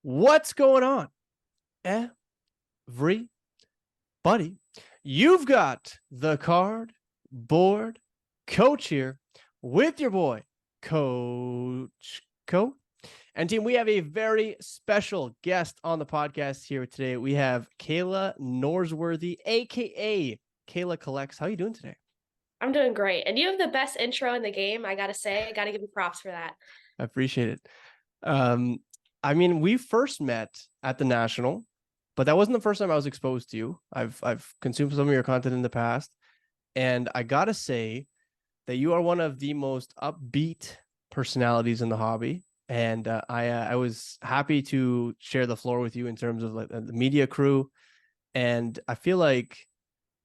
What's going on, everybody? You've got the card board coach here with your boy, Coach Co. And team, we have a very special guest on the podcast here today. We have KAYLA Norsworthy, aka KAYLA Collects. How are you doing today? I'm doing great. And you have the best intro in the game, I gotta say. I gotta give you props for that. I appreciate it. Um, I mean, we first met at the National, but that wasn't the first time I was exposed to you. I've consumed some of your content in the past, and I gotta say that you are one of the most upbeat personalities in the hobby. And I was happy to share the floor with you in terms of like the media crew. And I feel like,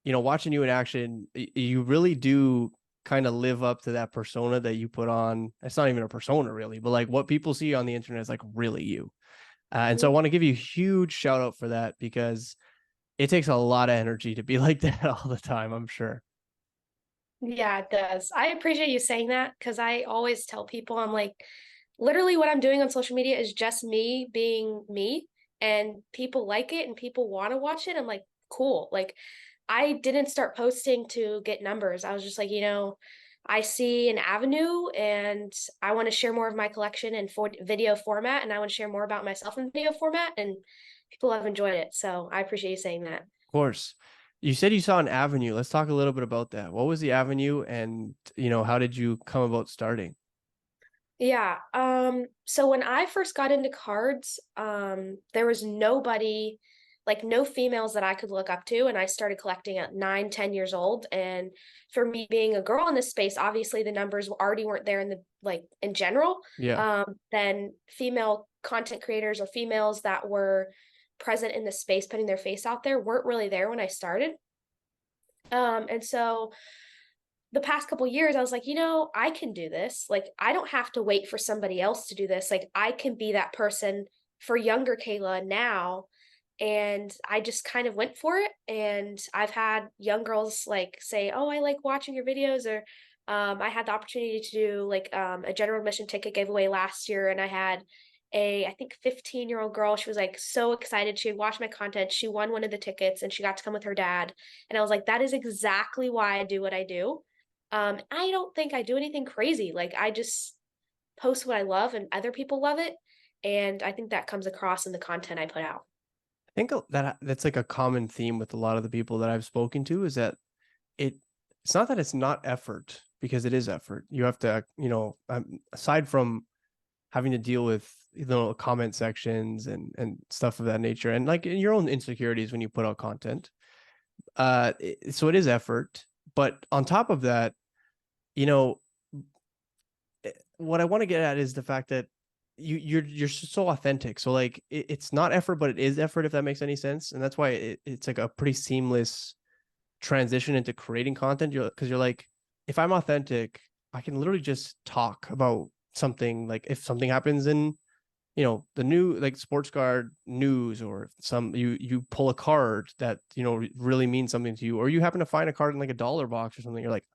watching you in action, you really do kind of live up to that persona that you put on. It's not even a persona really, but like what people see on the internet is like really you. And so I Mhm. want to give you a huge shout out for that because it takes a lot of energy to be like that all the time, I'm sure. Yeah, it does. I appreciate you saying that because I always tell people I'm like, literally what I'm doing on social media is just me being me, and people like it and people want to watch it. I'm like, cool. Like, I didn't start posting to get numbers. I was just like, I see an avenue and I want to share more of my collection in video format, and I want to share more about myself in video format, and people have enjoyed it. So I appreciate you saying that. Of course. You said you saw an avenue. Let's talk a little bit about that. What was the avenue and, how did you come about starting? Yeah. So when I first got into cards, there was nobody, like no females that I could look up to. And I started collecting at 9, 10 years old. And for me being a girl in this space, obviously the numbers already weren't there in the like in general. Yeah. Then female content creators or females that were present in the space, putting their face out there, weren't really there when I started. And so the past couple years I was like, I can do this. Like, I don't have to wait for somebody else to do this. Like, I can be that person for younger KAYLA now. And I just kind of went for it. And I've had young girls like say, "Oh, I like watching your videos," or I had the opportunity to do like a general admission ticket giveaway last year, and I had I think 15-year-old girl. She was like so excited. She had watched my content. She won one of the tickets and she got to come with her dad. And I was like, that is exactly why I do what I do. I don't think I do anything crazy. Like, I just post what I love and other people love it. And I think that comes across in the content I put out. I think that's like a common theme with a lot of the people that I've spoken to is that it it's not that it's not effort because it is effort. You have to, aside from having to deal with comment sections and stuff of that nature and like your own insecurities when you put out content. So it is effort, but on top of that, you know, what I want to get at is the fact that you're so authentic. So like it's not effort, but it is effort if that makes any sense. And that's why it's like a pretty seamless transition into creating content. Because you're like, if I'm authentic, I can literally just talk about something. Like if something happens in the new like sports card news, or some you pull a card that really means something to you, or you happen to find a card in like a dollar box or something, you're like,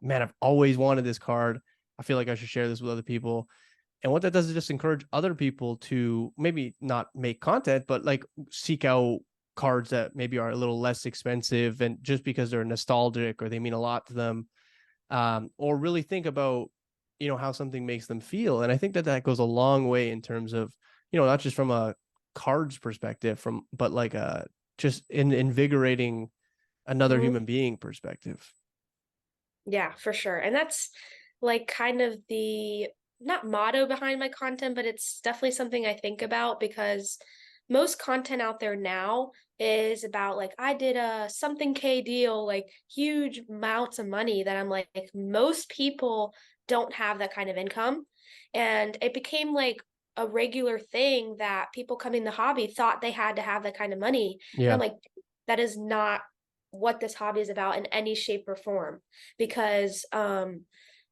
man, I've always wanted this card. I feel like I should share this with other people. And what that does is just encourage other people to maybe not make content, but like seek out cards that maybe are a little less expensive, and just because they're nostalgic or they mean a lot to them, or really think about how something makes them feel. And I think that that goes a long way in terms of not just from a cards perspective, but like a just in invigorating another Mhm. human being perspective. Yeah, for sure. And that's like kind of the not motto behind my content, but it's definitely something I think about because most content out there now is about like I did a something K deal, like huge amounts of money that I'm like most people don't have that kind of income. And it became like a regular thing that people coming in the hobby thought they had to have that kind of money. And I'm Yeah. like, that is not what this hobby is about in any shape or form, because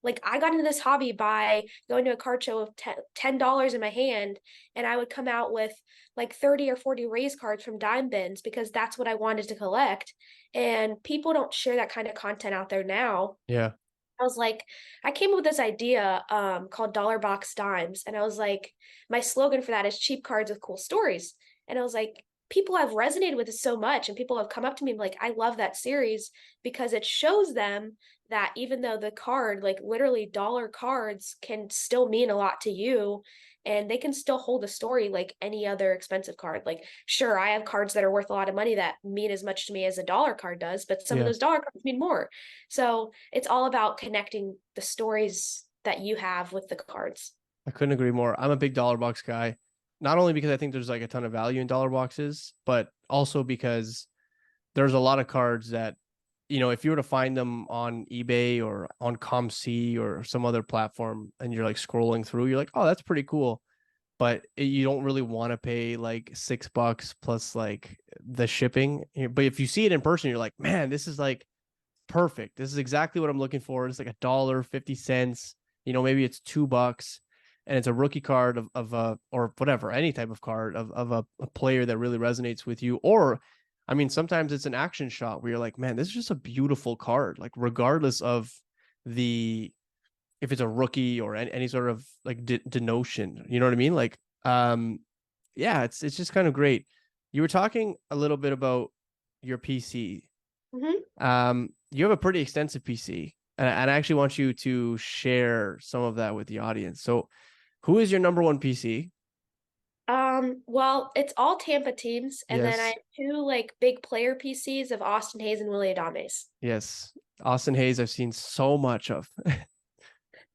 like I got into this hobby by going to a card show with $10 in my hand, and I would come out with like 30 or 40 race cards from dime bins because that's what I wanted to collect. And people don't share that kind of content out there now. Yeah. I was like, I came up with this idea called Dollar Box Dimes. And I was like, my slogan for that is cheap cards with cool stories. And I was like, people have resonated with it so much. And people have come up to me and like, I love that series because it shows them that even though the card, like literally dollar cards, can still mean a lot to you, and they can still hold a story like any other expensive card. Like, sure, I have cards that are worth a lot of money that mean as much to me as a dollar card does, but some of Yeah, those dollar cards mean more. So it's all about connecting the stories that you have with the cards. I couldn't agree more. I'm a big dollar box guy, not only because I think there's like a ton of value in dollar boxes, but also because there's a lot of cards that, if you were to find them on eBay or on ComC or some other platform and you're like scrolling through, you're like, oh, that's pretty cool. But you don't really want to pay like $6 plus like the shipping. But if you see it in person, you're like, man, this is like perfect. This is exactly what I'm looking for. It's like $1.50. Maybe it's $2 and it's a rookie card of a, or whatever, any type of card of a player that really resonates with you. Or I mean, sometimes it's an action shot where you're like, man, this is just a beautiful card. Like regardless of the if it's a rookie or any sort of like denotion, you know what I mean? Like, yeah, it's just kind of great. You were talking a little bit about your PC. Mm-hmm. You have a pretty extensive PC, and I actually want you to share some of that with the audience. So, who is your number one PC? Well, it's all Tampa teams, and then I Yes, have two like big player PCs of Austin Hayes and Willie Adames. yes, Austin Hayes. I've seen so much of. Talk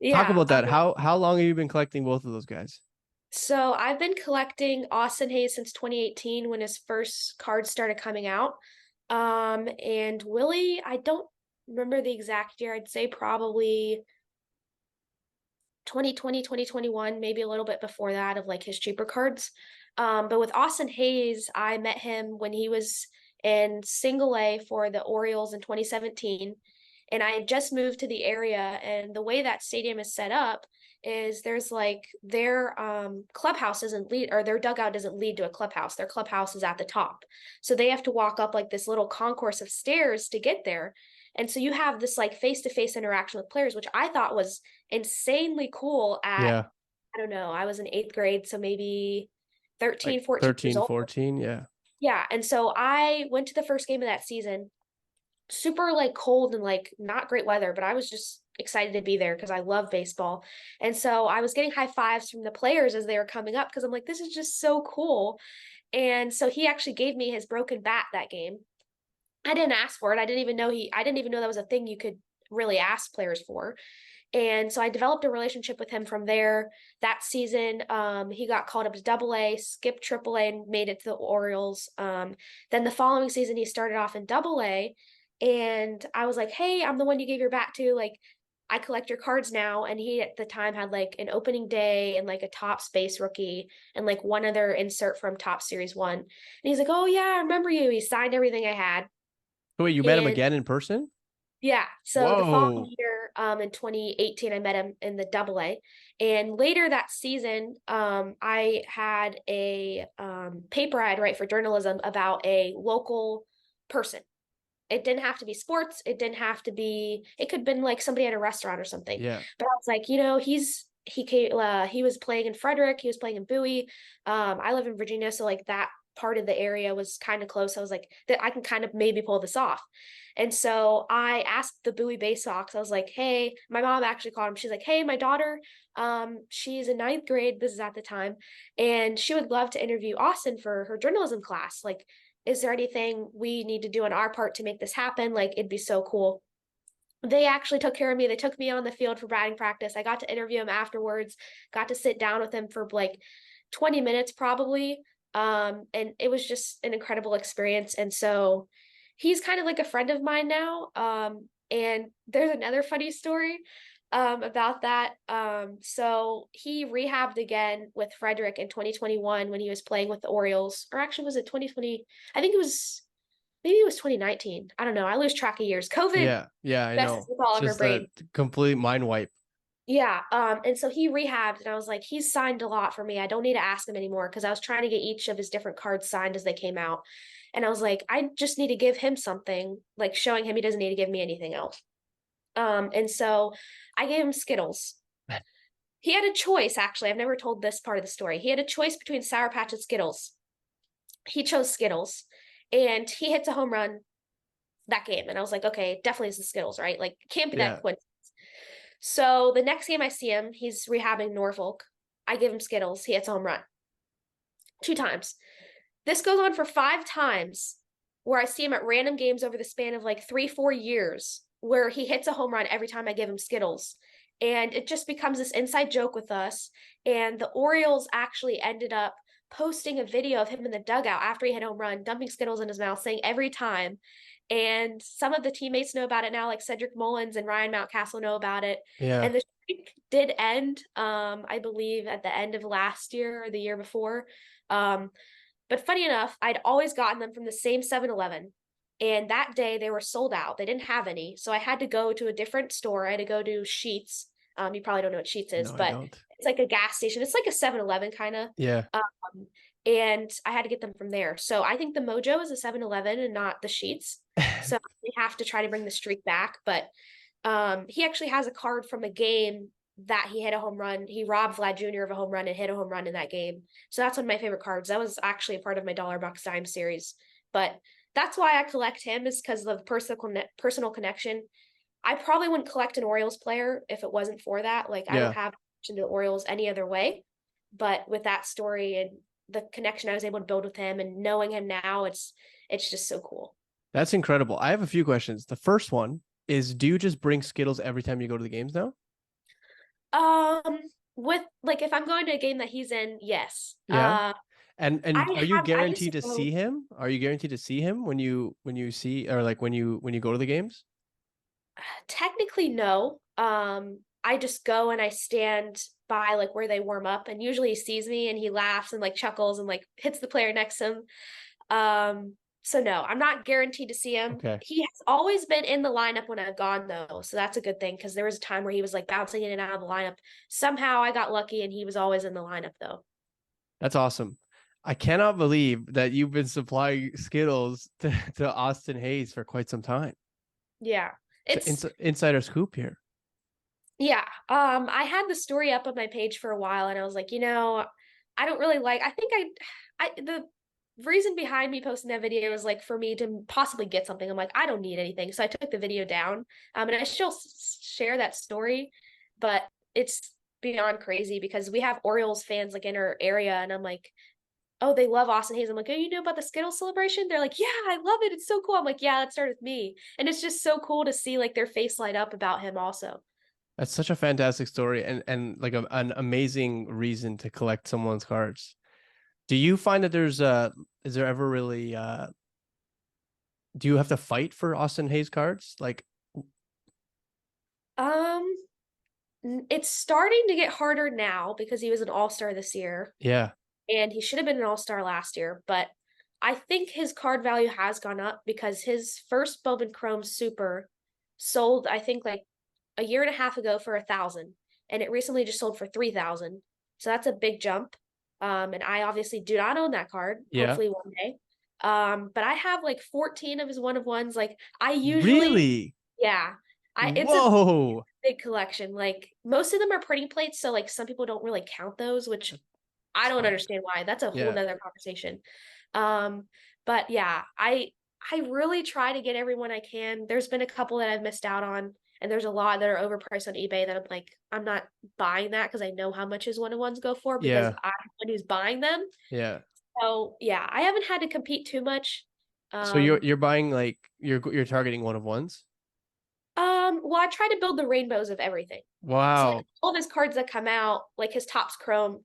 Yeah. about that. How long have you been collecting both of those guys? So I've been collecting Austin Hayes since 2018 when his first cards started coming out. And Willie, I don't remember the exact year. I'd say probably 2020, 2021, maybe a little bit before that of like his cheaper cards. But with Austin Hayes, I met him when he was in single A for the Orioles in 2017. And I had just moved to the area, and the way that stadium is set up is there's like their clubhouse doesn't lead, or their dugout doesn't lead to a clubhouse. Their clubhouse is at the top. So they have to walk up like this little concourse of stairs to get there. And so you have this like face-to-face interaction with players, which I thought was insanely cool at, Yeah, I don't know, I was in eighth grade, so maybe like 13, 14 years 13, old. 14. Yeah. Yeah. And so I went to the first game of that season, super like cold and like not great weather, but I was just excited to be there because I love baseball. And so I was getting high fives from the players as they were coming up because I'm like, this is just so cool. And so he actually gave me his broken bat that game. I didn't ask for it. I didn't even know that was a thing you could really ask players for. And so I developed a relationship with him from there. That season, he got called up to Double A, skipped Triple A, and made it to the Orioles. Then the following season, he started off in Double A, and I was like, "Hey, I'm the one you gave your bat to. Like, I collect your cards now." And he at the time had like an opening day and like a top space rookie and like one other insert from Top Series One. And he's like, "Oh yeah, I remember you." He signed everything I had, So wait, you met him and again in person? yeah. So the Whoa. following year, in 2018, I met him in the Double A, and later that season, I had a paper I'd write for journalism about a local person. It didn't have to be sports. It didn't have to be. It could have been like somebody at a restaurant or something. Yeah. But I was like, he was playing in Frederick. He was playing in Bowie. I live in Virginia, so like that part of the area was kind of close. I was like, that I can kind of maybe pull this off. And so I asked the Bowie Bay Sox, I was like, hey, my mom actually called him. She's like, hey, my daughter, she's in ninth grade. This is at the time. And she would love to interview Austin for her journalism class. Like, is there anything we need to do on our part to make this happen? Like, it'd be so cool. They actually took care of me. They took me on the field for batting practice. I got to interview him afterwards, got to sit down with him for like 20 minutes probably. And it was just an incredible experience. And so he's kind of like a friend of mine now. And there's another funny story about that. So he rehabbed again with Frederick in 2021 when he was playing with the Orioles, or actually was it 2020? I think it was maybe it was 2019. I don't know. I lose track of years. COVID Yeah. Yeah, I messes know. with all It's of our just a brain. complete mind wipe. Yeah. And so he rehabbed, and I was like, he's signed a lot for me. I don't need to ask him anymore because I was trying to get each of his different cards signed as they came out. And I was like, I just need to give him something, like showing him he doesn't need to give me anything else. And so I gave him Skittles. He had a choice, actually. I've never told this part of the story. He had a choice between Sour Patch and Skittles. He chose Skittles, and he hits a home run that game. And I was like, okay, definitely is the Skittles, right? Like, can't be that Yeah. quick. So the next game I see him, he's rehabbing Norfolk. I give him Skittles. He hits a home run 2 times. This goes on for 5 times where I see him at random games over the span of like 3, 4 years where he hits a home run every time I give him Skittles. And it just becomes this inside joke with us. And the Orioles actually ended up posting a video of him in the dugout after he hit a home run, dumping Skittles in his mouth, saying every time. And some of the teammates know about it now, like Cedric Mullins and Ryan Mountcastle know about it. Yeah. And the streak did end, I believe, at the end of last year or the year before. But funny enough, I'd always gotten them from the same 7-Eleven. And that day they were sold out. They didn't have any. So I had to go to a different store. I had to go to Sheets. You probably don't know what Sheets is, No, I but don't. it's like a gas station. It's like a 7-Eleven kind of. Yeah. Um, and I had to get them from there. So I think the Mojo is a 7-Eleven and not the Sheets. So we have to try to bring the streak back. But he actually has a card from a game that he hit a home run. He robbed Vlad Jr. of a home run and hit a home run in that game. So that's one of my favorite cards. That was actually a part of my Dollar Bucks Dime series. But that's why I collect him, is because of the personal connection. I probably wouldn't collect an Orioles player if it wasn't for that. Like, I don't Yeah. have to the Orioles any other way. But with that story and the connection I was able to build with him and knowing him now, it's just so cool. That's incredible. I have a few questions. The first one is, do you just bring Skittles every time you go to the games now? Um, with like if I'm going to a game that he's in, yes. Yeah. And are you I used guaranteed to to see go him? Are you guaranteed to see him when you see, or like when you go to the games? technically no. I just go and I stand by like where they warm up, and usually he sees me and he laughs and like chuckles and like hits the player next to him. So no, I'm not guaranteed to see him. Okay. He has always been in the lineup when I've gone though, so that's a good thing because there was a time where he was like bouncing in and out of the lineup. Somehow I got lucky and he was always in the lineup though. That's awesome. I cannot believe that you've been supplying Skittles to Austin Hayes for quite some time. Yeah. It's It's an insider scoop here. Yeah. I had the story up on my page for a while and I was like, I don't really like, the reason behind me posting that video was like for me to possibly get something. I'm like, I don't need anything. So I took the video down. And I still share that story, but it's beyond crazy because we have Orioles fans like in our area and I'm like, oh, they love Austin Hayes. I'm like, oh, you know about the Skittles celebration? They're like, yeah, I love it. It's so cool. I'm like, yeah, that started with me. And it's just so cool to see like their face light up about him also. That's such a fantastic story, and like an amazing reason to collect someone's cards. Do you find that there's is there ever really do you have to fight for Austin Hayes cards? Like, Um, it's starting to get harder now because he was an all-star this year yeah, and he should have been an all-star last year, but I think his card value has gone up because his first Bowman Chrome Super sold, I think, like a year and a half ago for 1,000, and it recently just sold for 3,000. So that's a big jump. And I obviously do not own that card. yeah. Hopefully one day. But I have like 14 of his one of ones. Like I usually, Really? yeah, it's a Whoa. big collection. Like most of them are printing plates, so like some people don't really count those, which I don't Smart. understand why. That's a whole Yeah. nother conversation. Um, but yeah, I really try to get everyone I can. There's been a couple that I've missed out on, and there's a lot that are overpriced on eBay that I'm like, I'm not buying that because I know how much his one of ones go for because Yeah. I'm the one who's buying them. Yeah. So yeah, I haven't had to compete too much. So Um, you're buying like you're targeting one of ones? well, I try to build the rainbows of everything. So like Wow. all of his cards that come out, like his Topps Chrome,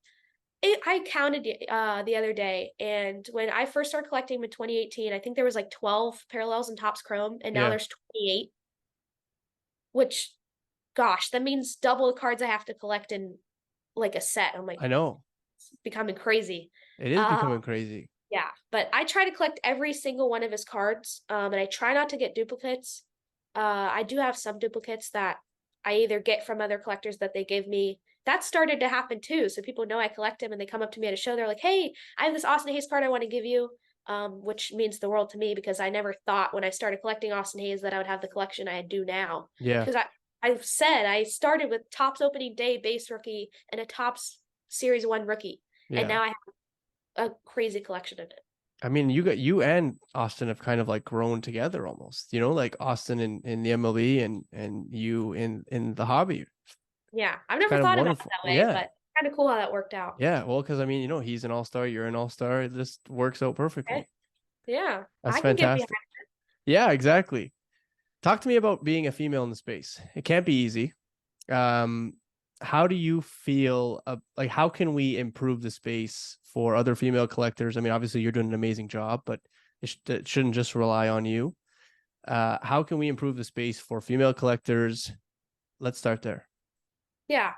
I counted the other day, and when I first started collecting in 2018, I think there was like 12 parallels in Topps Chrome, and now Yeah. there's 28, which, gosh, that means double the cards I have to collect in like a set. I'm like, I know. it's becoming crazy. It is Uh, becoming crazy. yeah, but I try to collect every single one of his cards, and I try not to get duplicates. I do have some duplicates that I either get from other collectors that they give me. That started to happen too. So people know I collect them and they come up to me at a show. They're like, hey, I have this Austin Hayes card I want to give you, which means the world to me because I never thought when I started collecting Austin Hayes that I would have the collection I do now. Yeah. Because I've said I started with Topps opening day base rookie and a Topps Series 1 rookie, and Yeah. now I have a crazy collection of it. I mean, you and Austin have kind of like grown together almost, like Austin in the MLB and you in the hobby. Yeah, I've It's never kind of thought about it wonderful. that way, Yeah. but kinda cool how that worked out. Yeah. Well, because I mean, he's an all-star, you're an all-star. It just works out Okay. perfectly. Yeah, That's I can get behind. fantastic. Yeah, exactly. Talk to me about being a female in the space. It can't be easy. Um, how do you feel like how can we improve the space for other female collectors? I mean, obviously you're doing an amazing job, but it shouldn't just rely on you. How can we improve the space for female collectors? Let's start there. Yeah,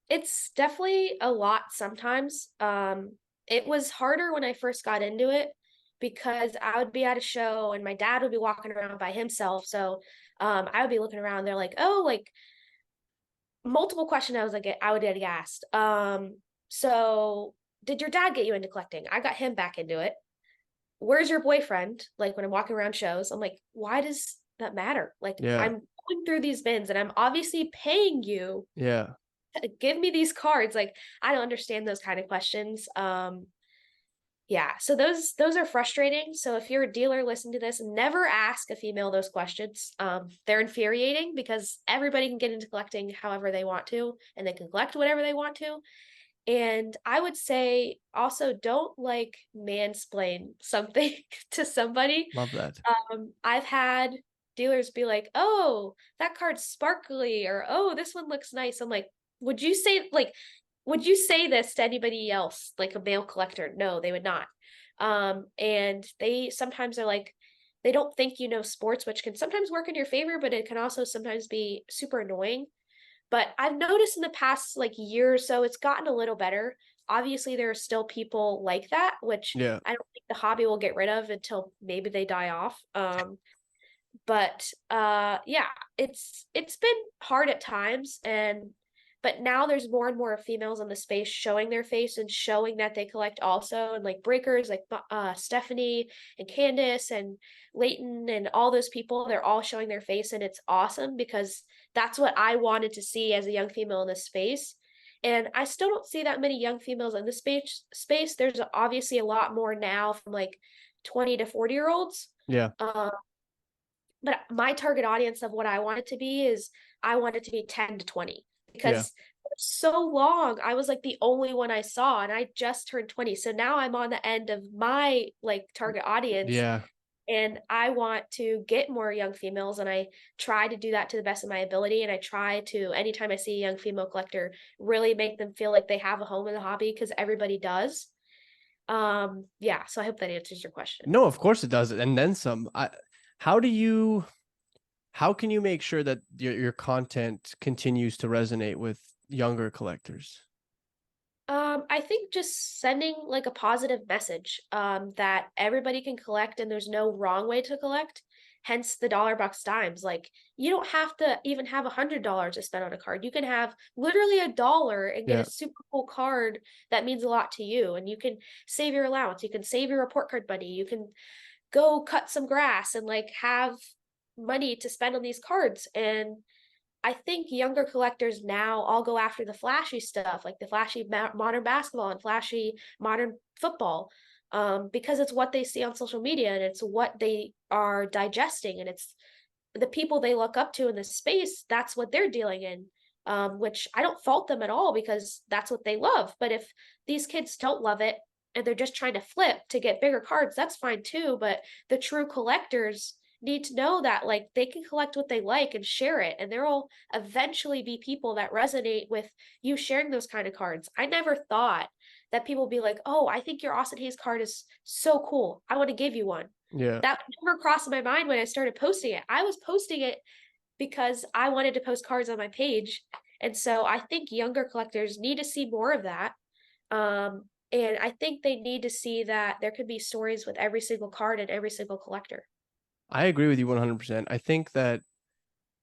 it's definitely a lot sometimes. It was harder when I first got into it because I would be at a show and my dad would be walking around by himself. So, I would be looking around. They're like, "Oh, like multiple questions." I would get asked. So did your dad get you into collecting? I got him back into it. Where's your boyfriend? Like when I'm walking around shows, I'm like, why does that matter? Like Yeah. I'm going through these bins and I'm obviously paying you Yeah. to give me these cards. Like I don't understand those kind of questions. Yeah, so those are frustrating. So if you're a dealer, listen to this. Never ask a female those questions. They're infuriating because everybody can get into collecting however they want to, and they can collect whatever they want to. And I would say also don't like mansplain something to somebody. Love that. I've had dealers be like, "Oh, that card's sparkly," or "Oh, this one looks nice." I'm like, would you say this to anybody else, like a male collector? No, they would not. And they sometimes are like, they don't think you know sports, which can sometimes work in your favor, but it can also sometimes be super annoying. But I've noticed in the past like year or so, it's gotten a little better. Obviously, there are still people like that, which Yeah. I don't think the hobby will get rid of until maybe they die off. But yeah, it's been hard at times, and but now there's more and more females in the space showing their face and showing that they collect also, and like breakers like Stephanie and Candace and Leighton and all those people, they're all showing their face, and it's awesome because that's what I wanted to see as a young female in this space. And I still don't see that many young females in the space. There's obviously a lot more now from like 20 to 40-year olds. Yeah. Um, but my target audience of what I want it to be is I want it to be 10 to 20 Yeah. because for so long I was like the only one I saw and I just turned 20. So now I'm on the end of my like target audience Yeah. and I want to get more young females and I try to do that to the best of my ability and I try to anytime I see a young female collector really make them feel like they have a home in the hobby because everybody does. Yeah, so I hope that answers your question. No, of course it does, and then some. How do you how can you make sure that your content continues to resonate with younger collectors? I think just sending like a positive message, that everybody can collect and there's no wrong way to collect. Hence the dollar bucks dimes. Like you don't have to even have $100 to spend on a card. You can have literally $1 and get a Yeah. super cool card that means a lot to you. And you can save your allowance. You can save your report card money. You can go cut some grass and like have money to spend on these cards. And I think younger collectors now all go after the flashy stuff, like the flashy modern basketball and flashy modern football, because it's what they see on social media and it's what they are digesting, and it's the people they look up to in this space. That's what they're dealing in, which I don't fault them at all because that's what they love. But if these kids don't love it and they're just trying to flip to get bigger cards, that's fine too. But the true collectors need to know that like they can collect what they like and share it and there will eventually be people that resonate with you sharing those kind of cards. I never thought that people would be like, "Oh, I think your Austin Hayes card is so cool. I want to give you one." Yeah. That never crossed my mind when I started posting it. I was posting it because I wanted to post cards on my page. And so I think younger collectors need to see more of that. And I think they need to see that there could be stories with every single card and every single collector. I agree with you 100%. I think that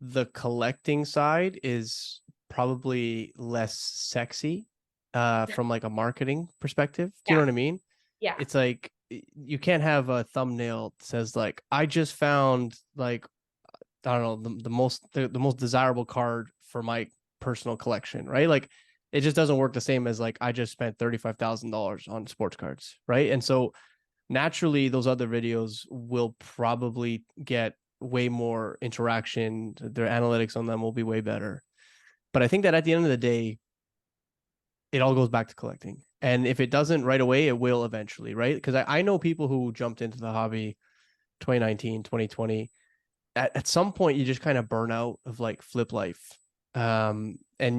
the collecting side is probably less sexy from like a marketing perspective. Do you know Yeah. what I mean? Yeah. It's like you can't have a thumbnail that says like I just found like I don't know, the most desirable card for my personal collection, right? Like it just doesn't work the same as like I just spent $35,000 on sports cards, right? And so naturally those other videos will probably get way more interaction. Their analytics on them will be way better. But I think that at the end of the day, it all goes back to collecting. And if it doesn't right away, it will eventually, right? Because I know people who jumped into the hobby 2019, 2020. At some point, you just kind of burn out of like flip life. And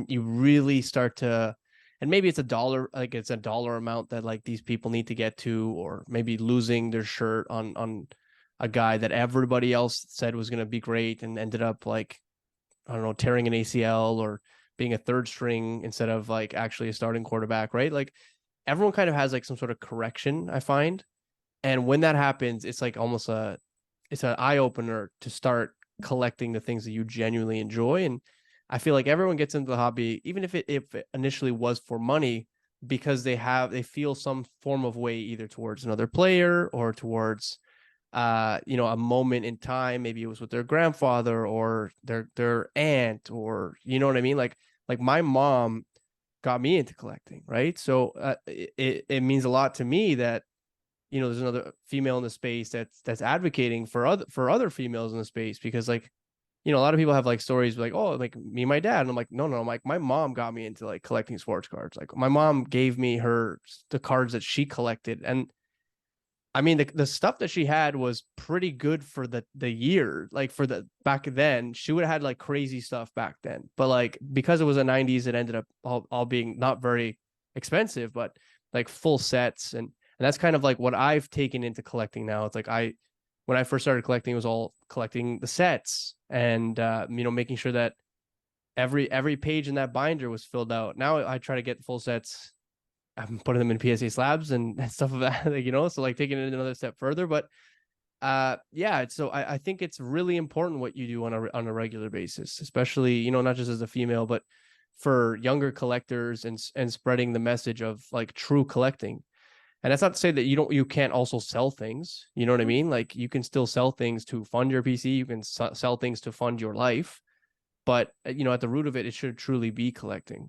you really start to, and maybe it's a dollar, like it's a dollar amount that like these people need to get to, or maybe losing their shirt on a guy that everybody else said was going to be great and ended up like, I don't know, tearing an ACL or being a third string instead of like actually a starting quarterback, right? Like everyone kind of has like some sort of correction, I find. And when that happens, it's like almost it's an eye opener to start collecting the things that you genuinely enjoy. And I feel like everyone gets into the hobby, even if it initially was for money, because they feel some form of way either towards another player or towards a moment in time. Maybe it was with their grandfather or their aunt, or you know what I mean? Like my mom got me into collecting, right? So it means a lot to me that there's another female in the space that's advocating for other females in the space, because like a lot of people have like stories like, oh, like me and my dad, and I'm like, no, like my mom got me into like collecting sports cards. Like my mom gave me the cards that she collected. And I mean, the stuff that she had was pretty good for the year. Like for the back then, she would have had like crazy stuff back then. But like because it was the 90s, it ended up all being not very expensive, but like full sets. And that's kind of like what I've taken into collecting now. It's like when I first started collecting, it was all collecting the sets and making sure that every page in that binder was filled out. Now I try to get full sets. I'm putting them in PSA slabs and stuff of that, so like taking it another step further. But yeah, so I think it's really important what you do on a regular basis, especially, not just as a female, but for younger collectors and spreading the message of like true collecting. And that's not to say that you can't also sell things. You know what I mean? Like you can still sell things to fund your PC. You can sell things to fund your life. But, at the root of it, it should truly be collecting.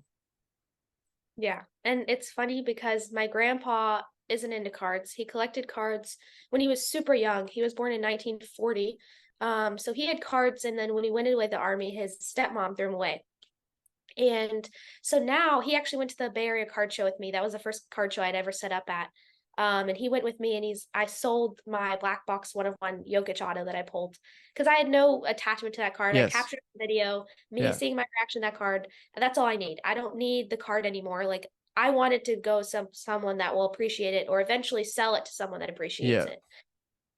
Yeah. And it's funny because my grandpa isn't into cards. He collected cards when he was super young. He was born in 1940. So he had cards, and then when he went away the army, his stepmom threw him away. And so now he actually went to the Bay Area card show with me. That was the first card show I'd ever set up at. And he went with me, and I sold my black box 1/1 Jokic auto that I pulled because I had no attachment to that card. I Yes. captured the video, me Yeah. seeing my reaction to that card, and that's all I need. I don't need the card anymore. Like I want it to go someone that will appreciate it, or eventually sell it to someone that appreciates Yeah. it.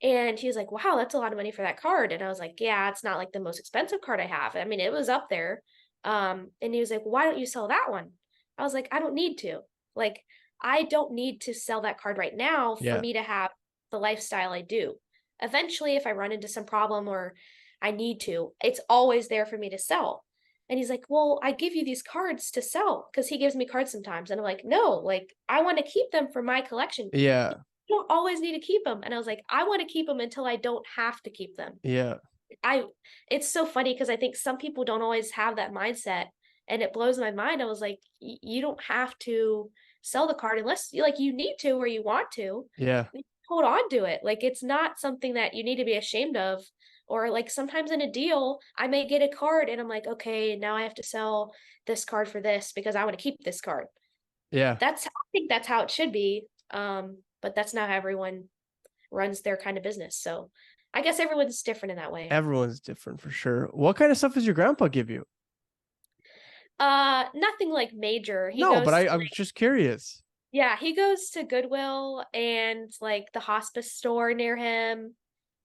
And he was like, "Wow, that's a lot of money for that card." And I was like, "Yeah, it's not like the most expensive card I have. I mean, it was up there." And he was like, "Why don't you sell that one?" I was like, "I don't need to. Like, I don't need to sell that card right now for Yeah. me to have the lifestyle I do. Eventually, if I run into some problem or I need to, it's always there for me to sell." And he's like, "Well, I give you these cards to sell," because he gives me cards sometimes. And I'm like, "No, like I want to keep them for my collection. Yeah. Don't always need to keep them." And I was like, "I want to keep them until I don't have to keep them." Yeah. I It's so funny because I think some people don't always have that mindset, and it blows my mind. I was like, You don't have to sell the card unless you need to or you want to. Yeah. Hold on to it. Like it's not something that you need to be ashamed of. Or like sometimes in a deal, I may get a card and I'm like, okay, now I have to sell this card for this because I want to keep this card. Yeah. I think that's how it should be. But that's not how everyone runs their kind of business. So I guess everyone's different in that way. Everyone's different for sure. What kind of stuff does your grandpa give you? Nothing like major. No, but I'm just curious. Yeah, he goes to Goodwill and like the hospice store near him.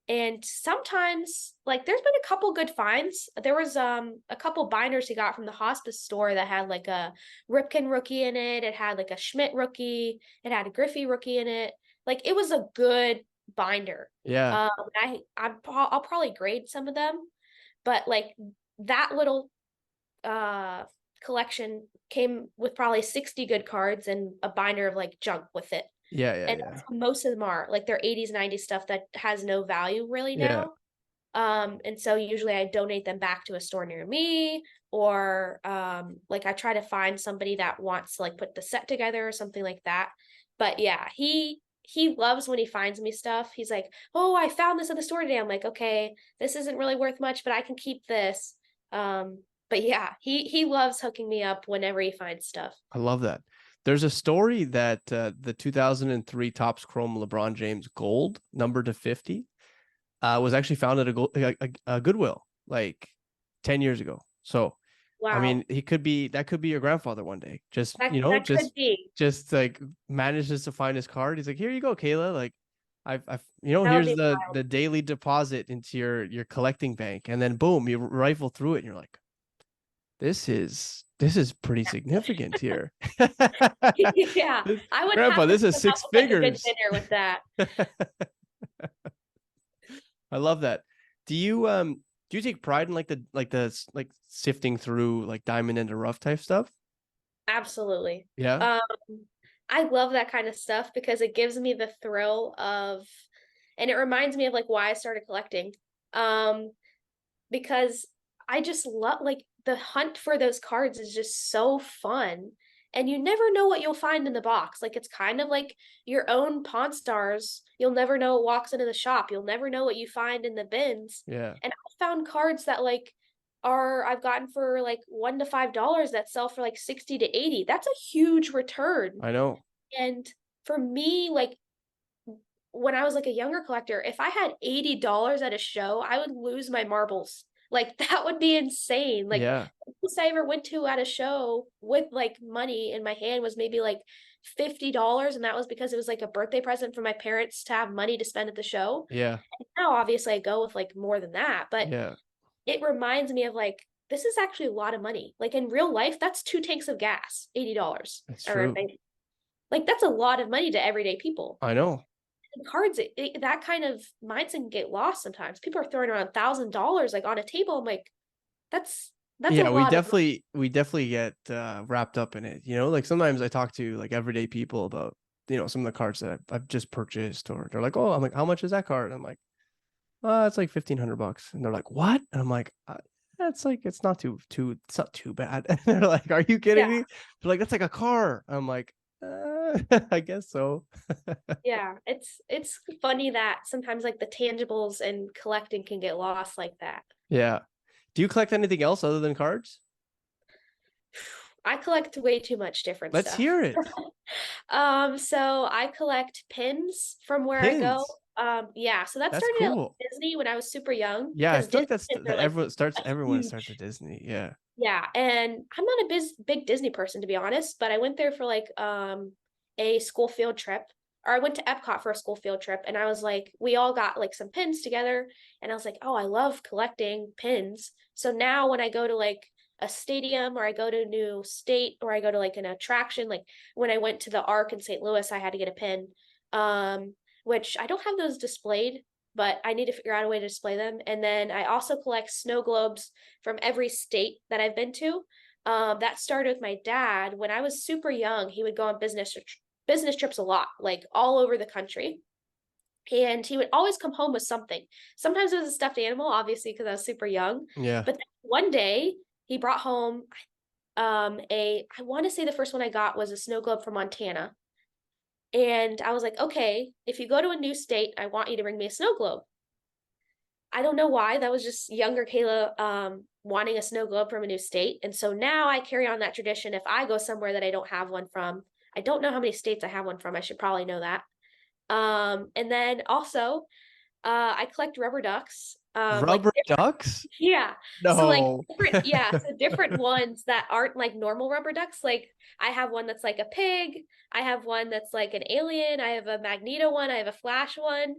And sometimes like there's been a couple good finds. There was a couple binders he got from the hospice store that had like a Ripken rookie in it. It had like a Schmidt rookie. It had a Griffey rookie in it. Like it was a good binder. Yeah. I'll probably grade some of them, but like that little uh collection came with probably 60 good cards and a binder of like junk with it. Yeah. Yeah. And Yeah. that's how most of them are. Like they're 80s, 90s stuff that has no value really Yeah. now. And so usually I donate them back to a store near me, or like I try to find somebody that wants to like put the set together or something like that. But yeah, he loves when he finds me stuff. He's like, "Oh, I found this at the store today." I'm like, "Okay, this isn't really worth much, but I can keep this." But yeah, he loves hooking me up whenever he finds stuff. I love that. There's a story that the 2003 Topps Chrome LeBron James Gold number to 50 was actually found at a Goodwill like 10 years ago. So, I mean, Wow. that could be your grandfather one day. Just, That could be. just like manages to find his card. He's like, here you go, Kayla. Like, That would here's be the daily deposit into your collecting bank, and then boom, you rifle through it, and you're like, this is pretty significant here. yeah. I would have Grandpa, to this is come up six with like a good figures. dinner with that. I love that. Do you take pride in like sifting through like diamond into rough type stuff? Absolutely. Yeah. Um, I love that kind of stuff because it gives me the thrill of, and it reminds me of like why I started collecting. Um, because I just love like the hunt for those cards is just so fun. And you never know what you'll find in the box. Like it's kind of like your own Pawn Stars. You'll never know what walks into the shop. You'll never know what you find in the bins. Yeah. And I found cards that like are I've gotten for like $1 to $5 that sell for like 60 to 80. That's a huge return. I know. And for me, like when I was like a younger collector, if I had $80 at a show, I would lose my marbles. Like that would be insane. Like Yeah. the most I ever went to at a show with like money in my hand was maybe like $50. And that was because it was like a birthday present for my parents to have money to spend at the show. Yeah. And now obviously I go with like more than that, but Yeah. it reminds me of like this is actually a lot of money. Like in real life, that's 2 tanks of gas, $80. That's Or true. like that's a lot of money to everyday people. I know. Cards, that kind of mindset can get lost sometimes. People are throwing around $1,000 like on a table. I'm like, that's that's a Yeah, lot of money. we definitely get wrapped up in it. Like sometimes I talk to like everyday people about, some of the cards that I've just purchased, or they're like, "Oh," I'm like, "How much is that card?" I'm like, it's like $1,500. And they're like, "What?" And I'm like, "That's like it's not too bad." And they're like, "Are you kidding Yeah, me?" They're like, "That's like a car." I'm like, I guess so. yeah. It's funny that sometimes like the tangibles and collecting can get lost like that. Yeah. Do you collect anything else other than cards? I collect way too much different Let's stuff. hear it. So I collect pins from where I go. Pins. Yeah, so that That's started at cool. Disney when I was super young Yeah, I because feel like Disney that's pins are that like a everyone starts at huge. Disney. Yeah. Yeah, and I'm not a big Disney person to be honest, but I went there for like a school field trip. Or I went to Epcot for a school field trip and I was like we all got like some pins together and I was like, "Oh, I love collecting pins." So now when I go to like a stadium or I go to a new state or I go to like an attraction, like when I went to the Arc in St. Louis, I had to get a pin. Which I don't have those displayed, but I need to figure out a way to display them. And then I also collect snow globes from every state that I've been to. That started with my dad when I was super young. He would go on business trips a lot, like all over the country. And he would always come home with something. Sometimes it was a stuffed animal, obviously, because I was super young. Yeah. But then one day he brought home I want to say the first one I got was a snow globe from Montana. And I was like, okay, if you go to a new state, I want you to bring me a snow globe. I don't know why. That was just younger Kayla wanting a snow globe from a new state. And so now I carry on that tradition. If I go somewhere that I don't have one from, I don't know how many states I have one from. I should probably know that. And then also, I collect rubber ducks. Like Rubber ducks? yeah. So like No. different, yeah, so different ones that aren't like normal rubber ducks. Like I have one that's like a pig. I have one that's like an alien. I have a Magneto one. I have a Flash one.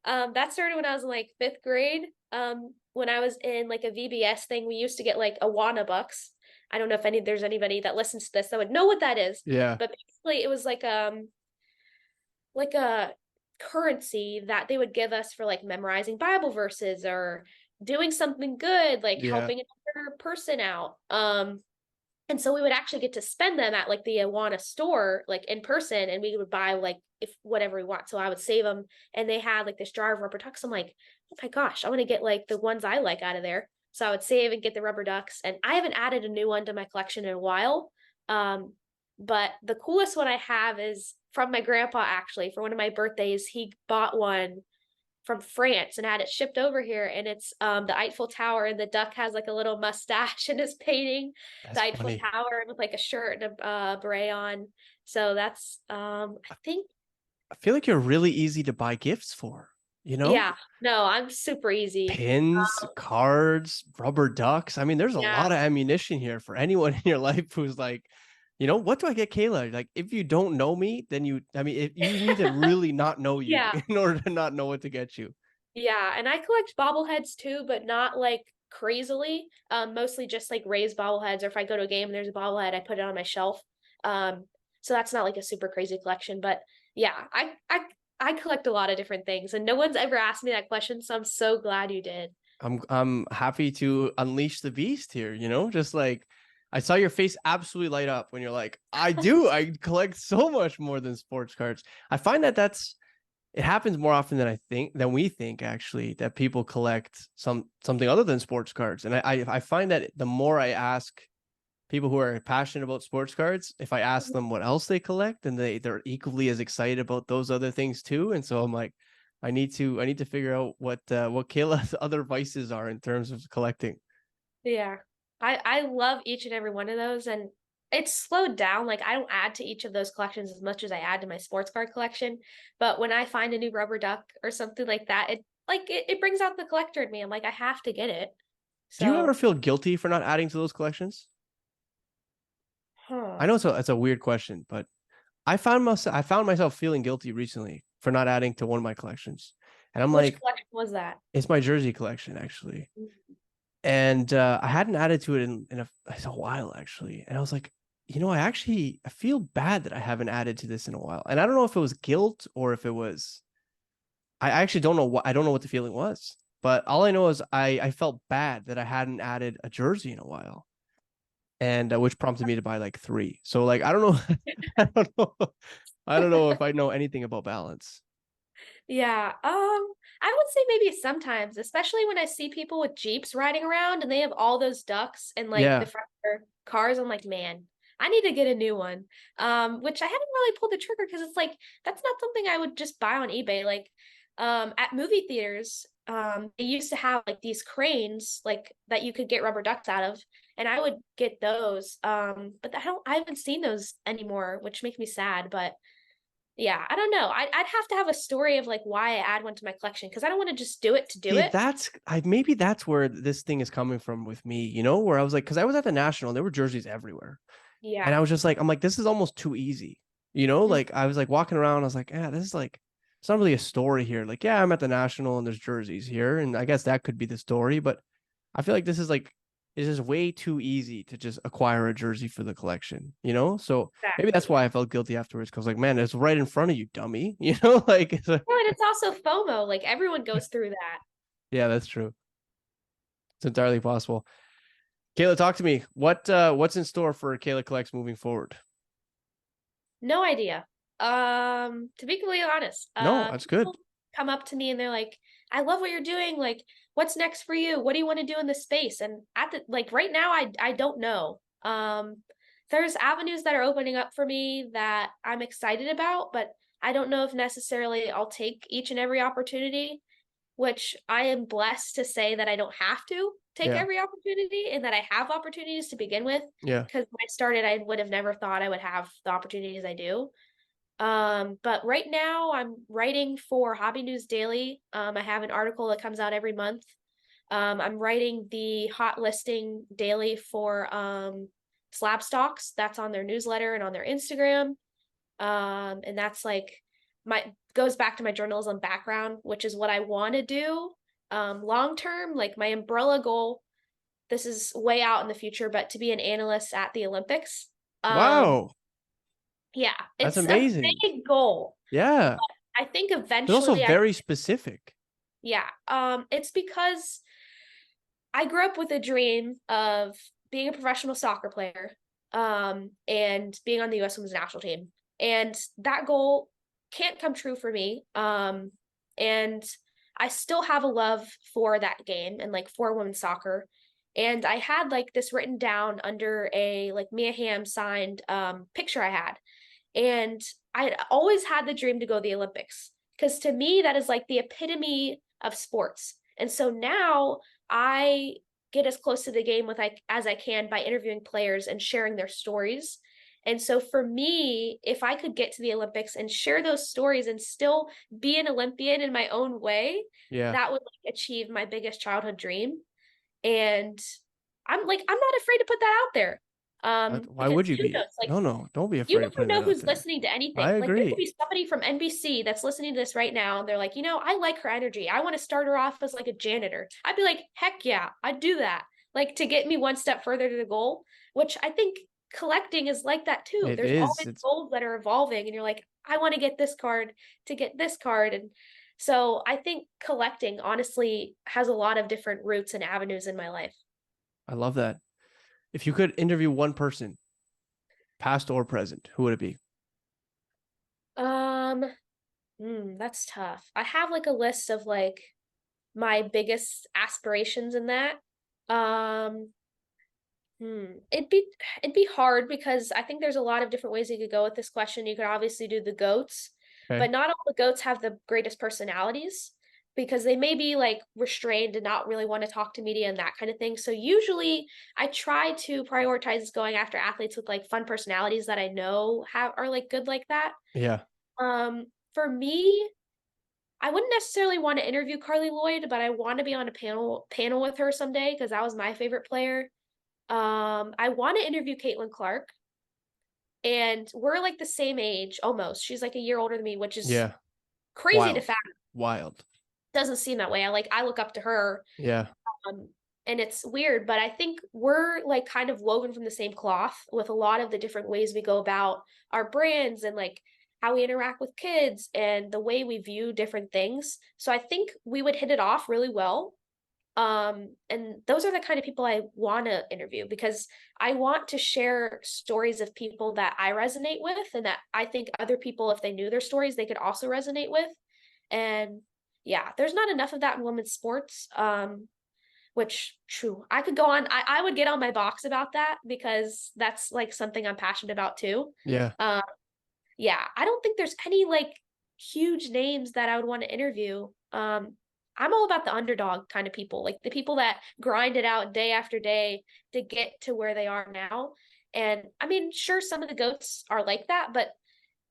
That started when I was in like fifth grade. When I was in like a VBS thing, we used to get like Awana bucks. I don't know if there's anybody that listens to this that would know what that is, Yeah. but basically it was like a currency that they would give us for like memorizing Bible verses or doing something good, like Yeah. helping another person out. And so we would actually get to spend them at like the Awana store, like in person, and we would buy like if whatever we want. So I would save them, and they had like this jar of rubber ducks. I'm like, oh my gosh, I want to get like the ones I like out of there. So I would save and get the rubber ducks, and I haven't added a new one to my collection in a while. Um, but the coolest one I have is from my grandpa, actually. For one of my birthdays, he bought one from France and had it shipped over here, and it's the Eiffel Tower, and the duck has like a little mustache and is painting That's the Eiffel funny. Tower with like a shirt and a beret on. So that's I think I feel like you're really easy to buy gifts for, you know? yeah, no, I'm super easy. Pins, cards, rubber ducks. I mean, there's a Yeah, lot of ammunition here for anyone in your life who's like, what do I get Kayla? Like, if you don't know me, then I mean, if you need to really not know you yeah, in order to not know what to get you. yeah. And I collect bobbleheads too, but not like crazily. Mostly just like raised bobbleheads, or if I go to a game and there's a bobblehead, I put it on my shelf. Um, so that's not like a super crazy collection, but yeah, I collect a lot of different things, and no one's ever asked me that question, so I'm so glad you did. I'm happy to unleash the beast here, just like I saw your face absolutely light up when you're like, I collect so much more than sports cards. I find that it happens more often than we think actually, that people collect something other than sports cards. And I find that the more I ask people who are passionate about sports cards, if I ask them what else they collect, and they're equally as excited about those other things too. And so I'm like, I need to figure out what Kayla's other vices are in terms of collecting. Yeah. I love each and every one of those, and it's slowed down. Like I don't add to each of those collections as much as I add to my sports card collection. But when I find a new rubber duck or something like that, it brings out the collector in me. I'm like, I have to get it. Do you ever So, feel guilty for not adding to those collections? I huh. know it's a weird question, but I found myself feeling guilty recently for not adding to one of my collections. And I'm Which like, collection was that? it's my jersey collection actually. Mm. And I hadn't added to it in a while actually. And I was like, I feel bad that I haven't added to this in a while. And I don't know if it was guilt or if it was I actually don't know what the feeling was. But all I know is I felt bad that I hadn't added a jersey in a while, and which prompted me to buy like three. So like I don't know, I don't know if I know anything about balance. Yeah, I would say maybe sometimes, especially when I see people with Jeeps riding around and they have all those ducks and like the Yeah, front of their cars. I'm like, man, I need to get a new one. Which I haven't really pulled the trigger because it's like that's not something I would just buy on eBay. Like, at movie theaters, they used to have like these cranes like that you could get rubber ducks out of, and I would get those. But I haven't seen those anymore, which makes me sad. But yeah, I don't know. I'd have to have a story of like why I add one to my collection because I don't want to just do it to do see, it. maybe that's where this thing is coming from with me. Where I was like, because I was at the National, and there were jerseys everywhere. And Yeah. I was just like, I'm like, this is almost too easy. Mm. Like I was like walking around, I was like, yeah, this is like, it's not really a story here. Like, yeah, I'm at the National and there's jerseys here. And I guess that could be the story, but I feel like it's just way too easy to just acquire a jersey for the collection? So maybe that's Exactly. why I felt guilty afterwards. Cause like, man, it's right in front of you, dummy. Like, Well, and it's also FOMO. Like everyone goes through that. yeah, that's true. It's entirely possible. Kayla, talk to me. What's in store for Kayla Collects moving forward? No idea. To be completely honest, No, that's good. people come up to me and they're like, "I love what you're doing. Like, what's next for you? What do you want to do in this space?" And at the like right now, I don't know. There's avenues that are opening up for me that I'm excited about, but I don't know if necessarily I'll take each and every opportunity, which I am blessed to say that I don't have to take Yeah. every opportunity and that I have opportunities to begin with. Yeah. Because when I started, I would have never thought I would have the opportunities I do. But right now I'm writing for Hobby News Daily. I have an article that comes out every month. I'm writing the hot listing daily for slab stocks. That's on their newsletter and on their Instagram. And that's like my goes back to my journalism background, which is what I want to do long term. Like my umbrella goal, this is way out in the future, but to be an analyst at the Olympics. Um, Wow. yeah, That's it's a amazing. big goal. Yeah. I think It's also eventually very specific. yeah, it's because I grew up with a dream of being a professional soccer player, and being on the US women's national team. And that goal can't come true for me. And I still have a love for that game and like for women's soccer. And I had like this written down under a like Mia Hamm signed picture I had. And I always had the dream to go to the Olympics because to me that is like the epitome of sports. And so now I get as close to the game with like as I can by interviewing players and sharing their stories. And so for me, if I could get to the Olympics and share those stories and still be an Olympian in my own way, Yeah. that would like achieve my biggest childhood dream. And I'm not afraid to put that out there. Why Because would you who be? knows? Like No, no, don't be you afraid of never putting know that out who's there. listening to I anything. Like there could agree. be somebody from NBC that's listening to this right now and they're like, I like her energy. I want to start her off as like a janitor. I'd be like, heck yeah, I'd do that. Like to get me one step further to the goal, which I think collecting is like that too. It There's is. always It's goals that are evolving and you're like, I want to get this card to get this card. And so I think collecting honestly has a lot of different routes and avenues in my life. I love that. If you could interview one person, past or present, who would it be? Um, that's tough. I have like a list of like my biggest aspirations in that. Um, it'd be hard because I think there's a lot of different ways you could go with this question. You could obviously do the goats, Okay. but not all the goats have the greatest personalities because they may be like restrained and not really want to talk to media and that kind of thing. So usually I try to prioritize going after athletes with like fun personalities that I know have are like good like that. Yeah. For me, I wouldn't necessarily want to interview Carly Lloyd, but I want to be on a panel with her someday because that was my favorite player. I want to interview Caitlin Clark, and we're like the same age almost. She's like a year older than me, which is Yeah. crazy to Wild. fact. Wild. Doesn't seem that way. I look up to her, Yeah. um, and it's weird, but I think we're like kind of woven from the same cloth with a lot of the different ways we go about our brands and like how we interact with kids and the way we view different things. So I think we would hit it off really well. And those are the kind of people I want to interview because I want to share stories of people that I resonate with and that I think other people, if they knew their stories, they could also resonate with. And yeah, there's not enough of that in women's sports. Which true. I could go on. I would get on my box about that because that's like something I'm passionate about too. Yeah. Um, yeah, I don't think there's any like huge names that I would want to interview. I'm all about the underdog kind of people, like the people that grind it out day after day to get to where they are now. And I mean, sure, some of the goats are like that, but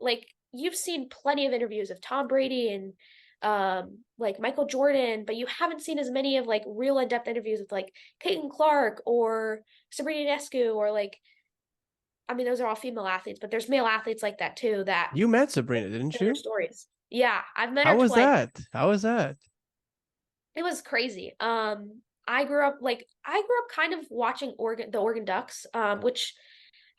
like you've seen plenty of interviews of Tom Brady and like Michael Jordan, but you haven't seen as many of like real in-depth interviews with like Caitlin Clark or Sabrina Ionescu or like I mean those are all female athletes, but there's male athletes like that too that You met Sabrina, didn't share their you? stories. Yeah, I've met How her was twice. that? How was that? It was crazy. I grew up kind of watching the Oregon Ducks, which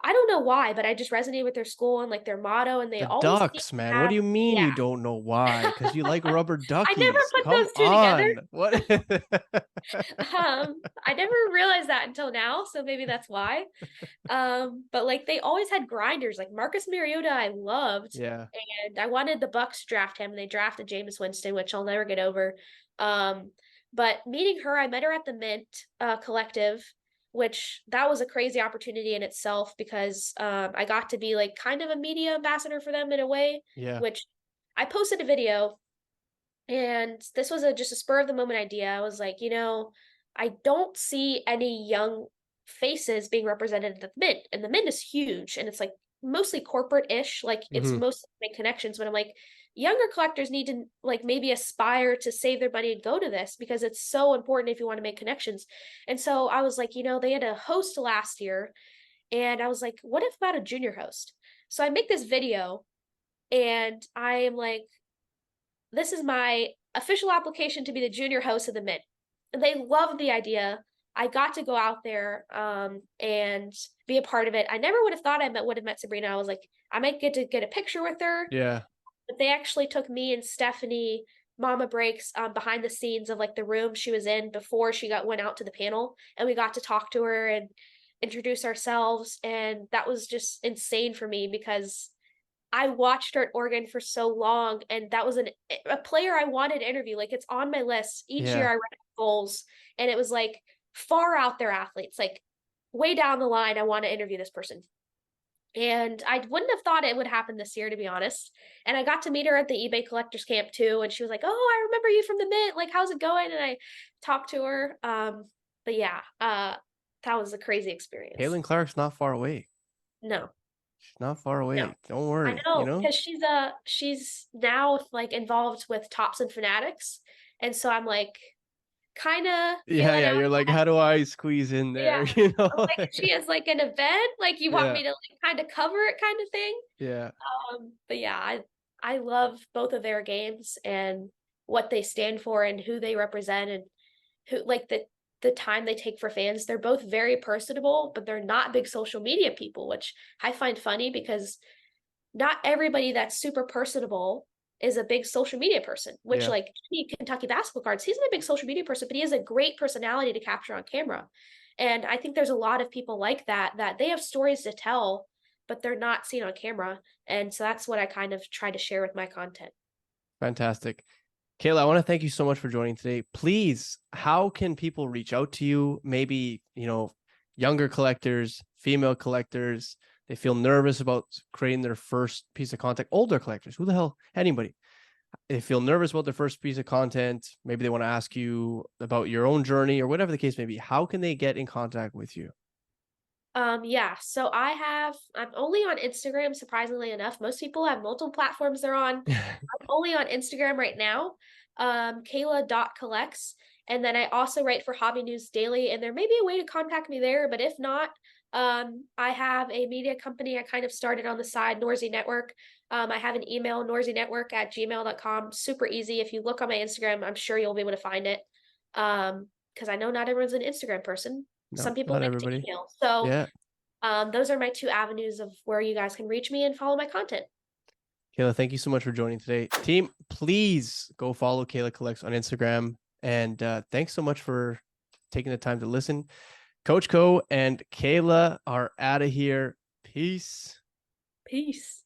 I don't know why, but I just resonated with their school and like their motto, and they The always seem ducks, to man. What do have you mean yeah. you don't know why? Because you like rubber I never duckies. put Come those two together. on. What? I never realized that until now, so maybe that's why. But like they always had grinders, like Marcus Mariota, I loved, Yeah. and I wanted the Bucks to draft him, and they drafted Jameis Winston, which I'll never get over. Um, but meeting her, I met her at the Mint Collective, which that was a crazy opportunity in itself because I got to be like kind of a media ambassador for them in a way, Yeah. which I posted a video and this was just a spur of the moment idea. I was like, I don't see any young faces being represented at the Mint, and the Mint is huge, and it's like mostly corporate-ish, like it's Hmm. mostly make connections. But I'm like, younger collectors need to like maybe aspire to save their money and go to this because it's so important if you want to make connections. And so I was like, they had a host last year, and I was like, what if about a junior host? So I make this video, and I am like, this is my official application to be the junior host of the Mint. And they loved the idea. I got to go out there and be a part of it. I never would have thought would have met Sabrina. I was like, I might get to get a picture with her, Yeah. but they actually took me and Stephanie Mama Breaks behind the scenes of like the room she was in before she went out to the panel, and we got to talk to her and introduce ourselves, and that was just insane for me because I watched her at Oregon for so long, and that was a player I wanted to interview. Like, it's on my list. Each year Yeah. I write goals, and it was like far out there athletes, like way down the line. I want to interview this person. And I wouldn't have thought it would happen this year, to be honest. And I got to meet her at the eBay collectors camp too. And she was like, "Oh, I remember you from the Mint. Like, how's it going?" And I talked to her. But yeah, that was a crazy experience. Caitlin Clark's not far away. No, She's not far no. away. Don't I worry, you know, know? because she's now like involved with Tops and Fanatics. And so I'm like kind of Yeah, feeling yeah. out. You're like, how do I squeeze in there? Yeah. You know? I'm like, if she has like an event, like you want Yeah. me to like kind of cover it kind of thing. Yeah. But yeah, I love both of their games and what they stand for and who they represent and who like the time they take for fans. They're both very personable, but they're not big social media people, which I find funny because not everybody that's super personable is a big social media person, which Yeah. like Kentucky basketball cards, he's not a big social media person, but he has a great personality to capture on camera. And I think there's a lot of people like that, that they have stories to tell, but they're not seen on camera. And so that's what I kind of try to share with my content. Fantastic. Kayla, I want to thank you so much for joining today. Please, how can people reach out to you? Maybe, younger collectors, female collectors, they feel nervous about creating their first piece of content. Older collectors, who the hell, anybody. They feel nervous about their first piece of content. Maybe they want to ask you about your own journey or whatever the case may be. How can they get in contact with you? Yeah, so I'm only on Instagram, surprisingly enough. Most people have multiple platforms they're on. I'm only on Instagram right now, Kayla.collects. And then I also write for Hobby News Daily, and there may be a way to contact me there, but if not, I have a media company I kind of started on the side, Norsey Network. I have an email, norseynetwork@gmail.com. Super easy. If you look on my Instagram, I'm sure you'll be able to find it. Because I know not everyone's an Instagram person. No, Some people not like to everybody. email. So Yeah. those are my two avenues of where you guys can reach me and follow my content. Kayla, thank you so much for joining today. Team, please go follow Kayla Collects on Instagram. And thanks so much for taking the time to listen. Coach Co and Kayla are out of here. Peace. Peace.